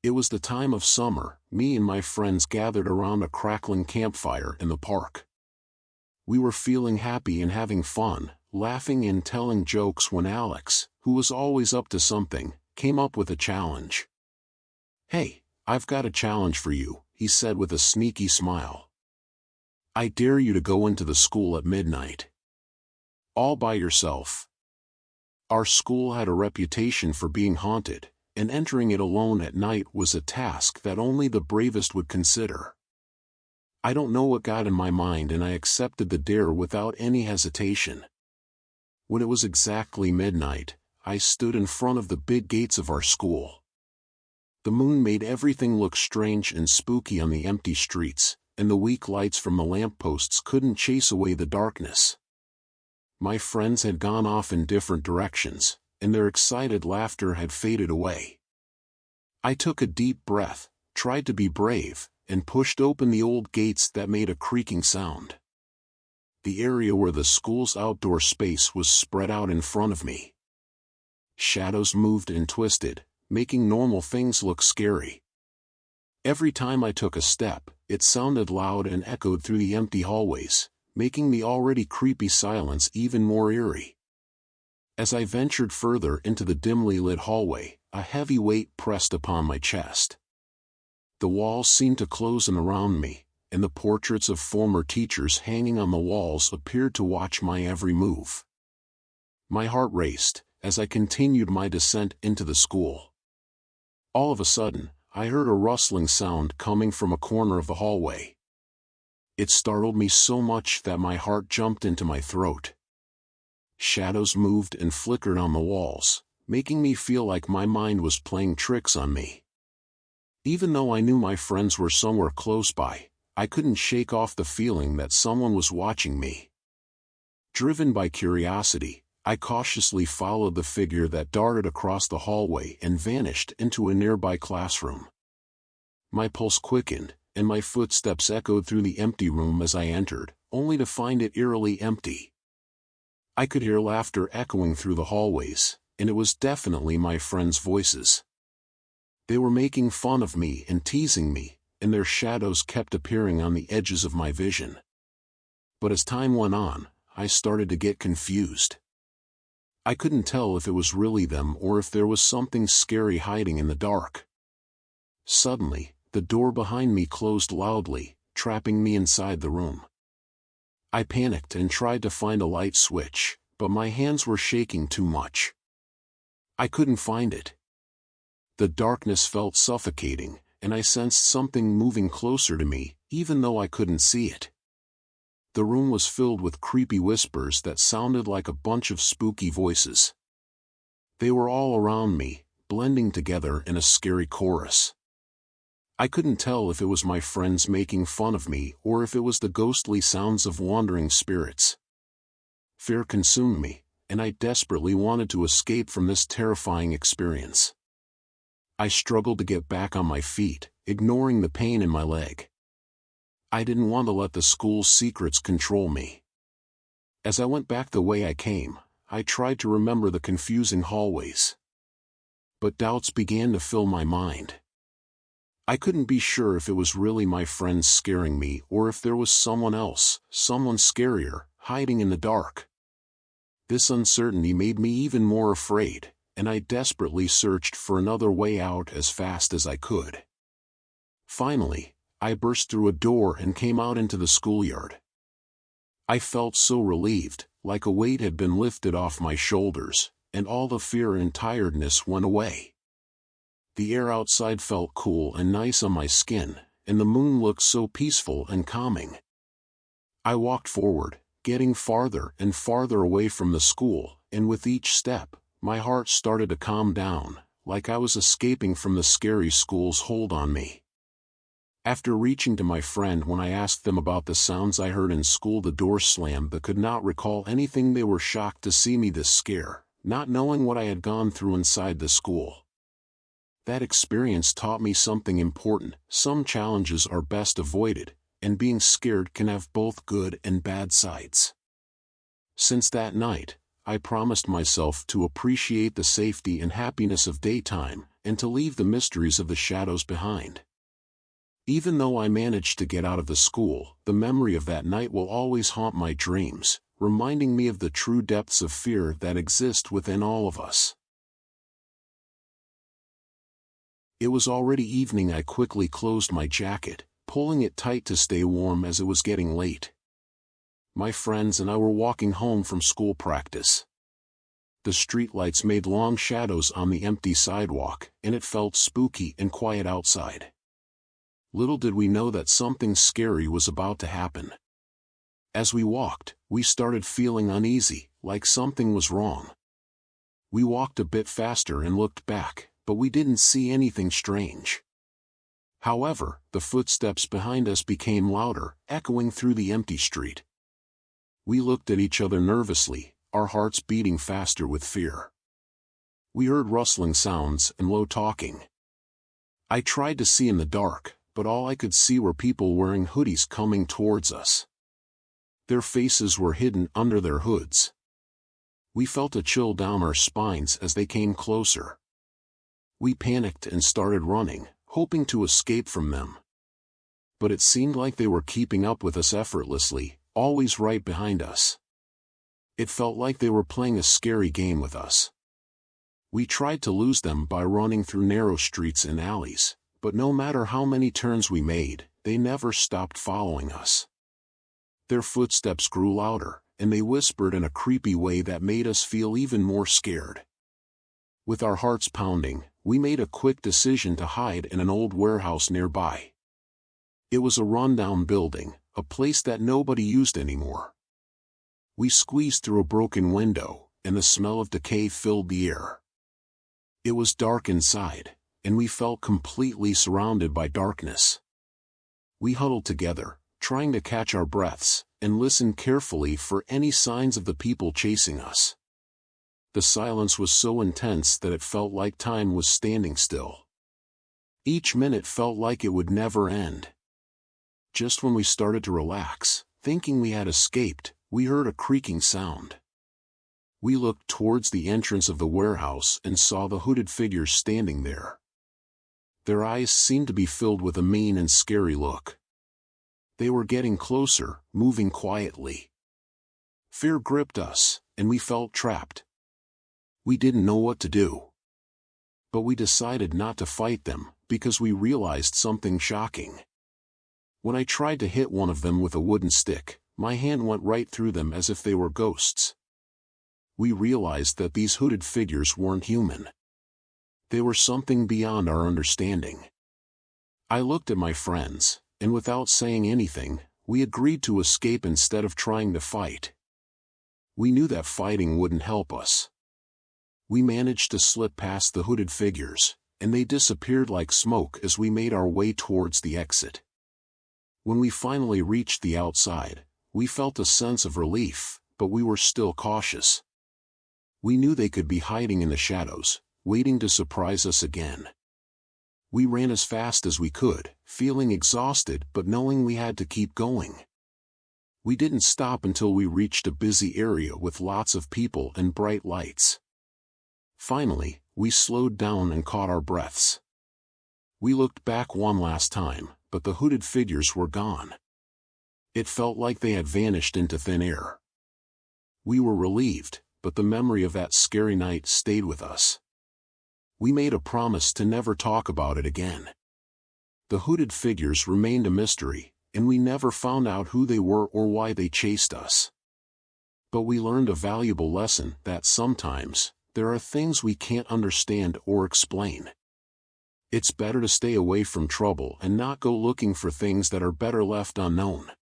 It was the time of summer. Me and my friends gathered around a crackling campfire in the park. We were feeling happy and having fun, laughing and telling jokes when Alex, who was always up to something, came up with a challenge. "Hey, I've got a challenge for you," he said with a sneaky smile. "I dare you to go into the school at midnight. All by yourself." Our school had a reputation for being haunted, and entering it alone at night was a task that only the bravest would consider. I don't know what got in my mind, and I accepted the dare without any hesitation. When it was exactly midnight, I stood in front of the big gates of our school. The moon made everything look strange and spooky on the empty streets, and the weak lights from the lampposts couldn't chase away the darkness. My friends had gone off in different directions, and their excited laughter had faded away. I took a deep breath, tried to be brave, and pushed open the old gates that made a creaking sound. The area where the school's outdoor space was spread out in front of me. Shadows moved and twisted, making normal things look scary. Every time I took a step, it sounded loud and echoed through the empty hallways, making the already creepy silence even more eerie. As I ventured further into the dimly lit hallway, a heavy weight pressed upon my chest. The walls seemed to close in around me, and the portraits of former teachers hanging on the walls appeared to watch my every move. My heart raced as I continued my descent into the school. All of a sudden, I heard a rustling sound coming from a corner of the hallway. It startled me so much that my heart jumped into my throat. Shadows moved and flickered on the walls, making me feel like my mind was playing tricks on me. Even though I knew my friends were somewhere close by, I couldn't shake off the feeling that someone was watching me. Driven by curiosity, I cautiously followed the figure that darted across the hallway and vanished into a nearby classroom. My pulse quickened, and my footsteps echoed through the empty room as I entered, only to find it eerily empty. I could hear laughter echoing through the hallways, and it was definitely my friends' voices. They were making fun of me and teasing me, and their shadows kept appearing on the edges of my vision. But as time went on, I started to get confused. I couldn't tell if it was really them or if there was something scary hiding in the dark. Suddenly, the door behind me closed loudly, trapping me inside the room. I panicked and tried to find a light switch, but my hands were shaking too much. I couldn't find it. The darkness felt suffocating, and I sensed something moving closer to me, even though I couldn't see it. The room was filled with creepy whispers that sounded like a bunch of spooky voices. They were all around me, blending together in a scary chorus. I couldn't tell if it was my friends making fun of me or if it was the ghostly sounds of wandering spirits. Fear consumed me, and I desperately wanted to escape from this terrifying experience. I struggled to get back on my feet, ignoring the pain in my leg. I didn't want to let the school's secrets control me. As I went back the way I came, I tried to remember the confusing hallways. But doubts began to fill my mind. I couldn't be sure if it was really my friends scaring me or if there was someone else, someone scarier, hiding in the dark. This uncertainty made me even more afraid, and I desperately searched for another way out as fast as I could. Finally, I burst through a door and came out into the schoolyard. I felt so relieved, like a weight had been lifted off my shoulders, and all the fear and tiredness went away. The air outside felt cool and nice on my skin, and the moon looked so peaceful and calming. I walked forward, getting farther and farther away from the school, and with each step, my heart started to calm down, like I was escaping from the scary school's hold on me. After reaching to my friend when I asked them about the sounds I heard in school, the door slammed but could not recall anything. They were shocked to see me this scare, not knowing what I had gone through inside the school. That experience taught me something important. Some challenges are best avoided, and being scared can have both good and bad sides. Since that night, I promised myself to appreciate the safety and happiness of daytime, and to leave the mysteries of the shadows behind. Even though I managed to get out of the school, the memory of that night will always haunt my dreams, reminding me of the true depths of fear that exist within all of us. It was already evening. I quickly closed my jacket, pulling it tight to stay warm as it was getting late. My friends and I were walking home from school practice. The streetlights made long shadows on the empty sidewalk, and it felt spooky and quiet outside. Little did we know that something scary was about to happen. As we walked, we started feeling uneasy, like something was wrong. We walked a bit faster and looked back, but we didn't see anything strange. However, the footsteps behind us became louder, echoing through the empty street. We looked at each other nervously, our hearts beating faster with fear. We heard rustling sounds and low talking. I tried to see in the dark, but all I could see were people wearing hoodies coming towards us. Their faces were hidden under their hoods. We felt a chill down our spines as they came closer. We panicked and started running, hoping to escape from them. But it seemed like they were keeping up with us effortlessly, always right behind us. It felt like they were playing a scary game with us. We tried to lose them by running through narrow streets and alleys, but no matter how many turns we made, they never stopped following us. Their footsteps grew louder, and they whispered in a creepy way that made us feel even more scared. With our hearts pounding, we made a quick decision to hide in an old warehouse nearby. It was a rundown building, a place that nobody used anymore. We squeezed through a broken window, and the smell of decay filled the air. It was dark inside, and we felt completely surrounded by darkness. We huddled together, trying to catch our breaths, and listened carefully for any signs of the people chasing us. The silence was so intense that it felt like time was standing still. Each minute felt like it would never end. Just when we started to relax, thinking we had escaped, we heard a creaking sound. We looked towards the entrance of the warehouse and saw the hooded figures standing there. Their eyes seemed to be filled with a mean and scary look. They were getting closer, moving quietly. Fear gripped us, and we felt trapped. We didn't know what to do. But we decided not to fight them, because we realized something shocking. When I tried to hit one of them with a wooden stick, my hand went right through them as if they were ghosts. We realized that these hooded figures weren't human. They were something beyond our understanding. I looked at my friends, and without saying anything, we agreed to escape instead of trying to fight. We knew that fighting wouldn't help us. We managed to slip past the hooded figures, and they disappeared like smoke as we made our way towards the exit. When we finally reached the outside, we felt a sense of relief, but we were still cautious. We knew they could be hiding in the shadows, waiting to surprise us again. We ran as fast as we could, feeling exhausted but knowing we had to keep going. We didn't stop until we reached a busy area with lots of people and bright lights. Finally, we slowed down and caught our breaths. We looked back one last time, but the hooded figures were gone. It felt like they had vanished into thin air. We were relieved, but the memory of that scary night stayed with us. We made a promise to never talk about it again. The hooded figures remained a mystery, and we never found out who they were or why they chased us. But we learned a valuable lesson that sometimes, there are things we can't understand or explain. It's better to stay away from trouble and not go looking for things that are better left unknown.